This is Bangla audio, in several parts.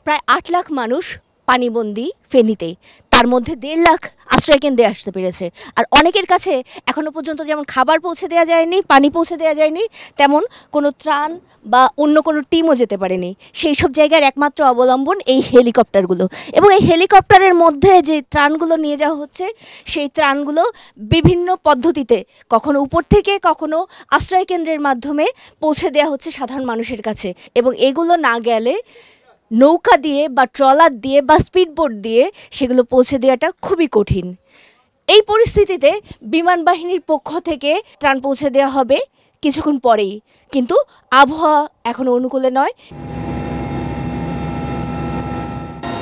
প্রায় ৮ লাখ মানুষ পানিবন্দী ফেনীতে, তার মধ্যে ১.৫ লাখ আশ্রয়কেন্দ্রে আসতে পেরেছে। আর অনেকের কাছে এখনো পর্যন্ত যেমন খাবার পৌঁছে দেওয়া যায়নি, পানি পৌঁছে দেওয়া যায়নি, তেমন কোনো ত্রাণ বা অন্য কোনো টিমও যেতে পারেনি। সেই সব জায়গার একমাত্র অবলম্বন এই হেলিকপ্টারগুলো, এবং এই হেলিকপ্টারের মধ্যে যে ত্রাণগুলো নিয়ে যাওয়া হচ্ছে সেই ত্রাণগুলো বিভিন্ন পদ্ধতিতে, কখনো উপর থেকে কখনো আশ্রয়কেন্দ্রের মাধ্যমে পৌঁছে দেওয়া হচ্ছে সাধারণ মানুষের কাছে। এবং এগুলো না গেলে নৌকা দিয়ে বা ট্রলার দিয়ে বা স্পিডবোট দিয়ে সেগুলো পৌঁছে দেওয়াটা খুবই কঠিন। এই পরিস্থিতিতে বিমান বাহিনীর পক্ষ থেকে ত্রাণ পৌঁছে দেওয়া হবে কিছুক্ষণ পরেই, কিন্তু আবহাওয়া এখনো অনুকূলে নয়।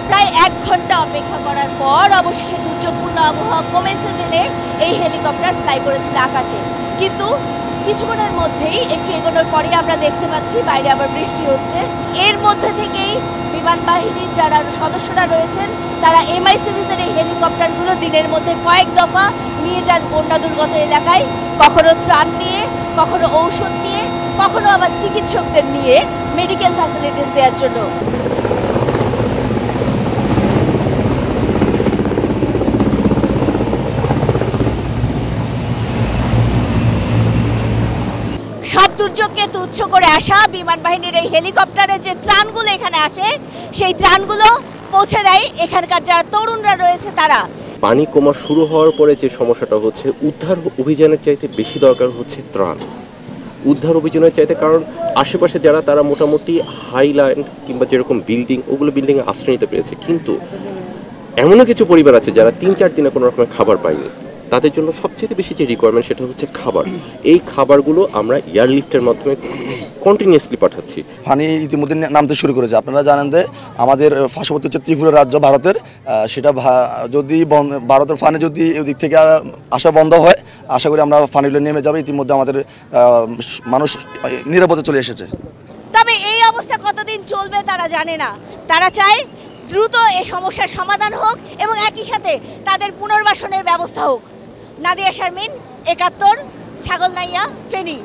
প্রায় 1 ঘন্টা অপেক্ষা করার পর অবশেষে দুর্যোগপূর্ণ আবহাওয়া কমেছে জেনে এই হেলিকপ্টার ফ্লাই করেছিল আকাশে, কিন্তু কিছুক্ষণের মধ্যেই একটু এগোনোর পরেই আমরা দেখতে পাচ্ছি বাইরে আবার বৃষ্টি হচ্ছে। এর মধ্যে থেকেই বিমান বাহিনীর যারা সদস্যরা রয়েছেন তারা এমআই সিরিজের এই হেলিকপ্টারগুলো দিনের মধ্যে কয়েক দফা নিয়ে যান বন্যা দুর্গত এলাকায়, কখনো ত্রাণ নিয়ে, কখনো ঔষধ নিয়ে, কখনো আবার চিকিৎসকদের নিয়ে মেডিকেল ফ্যাসিলিটিস দেওয়ার জন্য। সব দুর্যোগকে তুচ্ছ করে আসা বিমান বাহিনীর এই হেলিকপ্টারে যে ত্রাণগুলো এখানে আসে সেই ত্রাণগুলো পৌঁছে দেয় এখানকার যারা তরুণরা রয়েছে তারা। পানি কমা শুরু হওয়ার পরে যে সমস্যাটা হচ্ছে, উদ্ধার অভিযানের চাইতে বেশি দরকার হচ্ছে ত্রাণ। উদ্ধার অভিযানের চাইতে, কারণ আশেপাশে যারা তারা মোটামুটি হাইল্যান্ড কিংবা যেরকম বিল্ডিং, ওগুলো বিল্ডিংয়ে আশ্রয় নিতে পেরেছে, কিন্তু এমনও কিছু পরিবার আছে যারা ৩-৪ দিনে কোনো রকমের খাবার পায়নি। তাদের জন্য সবচেয়ে বেশি যে রিকোয়ারমেন্ট সেটা হচ্ছে খাবার। এই খাবারগুলো আমরা এয়ারলিফটের মাধ্যমে কন্টিনিউয়াসলি পাঠাচ্ছি। পানি ইতিমধ্যে নামতে শুরু করেছে। আপনারা জানেন যে আমাদের পার্শ্ববর্তী হচ্ছে ত্রিপুরা রাজ্য ভারতের, সেটা যদি ভারতের পানি যদি ওদিক থেকে আসা বন্ধ হয়, আশা করি আমরা পানিগুলো নেমে যাবে। ইতিমধ্যে আমাদের মানুষ নিরাপদে চলে এসেছে। তবে এই অবস্থা কতদিন চলবে তারা জানে না। তারা চায় দ্রুত এই সমস্যার সমাধান হোক এবং একই সাথে তাদের পুনর্বাসনের ব্যবস্থা হোক। নাদিয়া শারমিন, ৭১, ছাগলনাইয়া, ফেনী।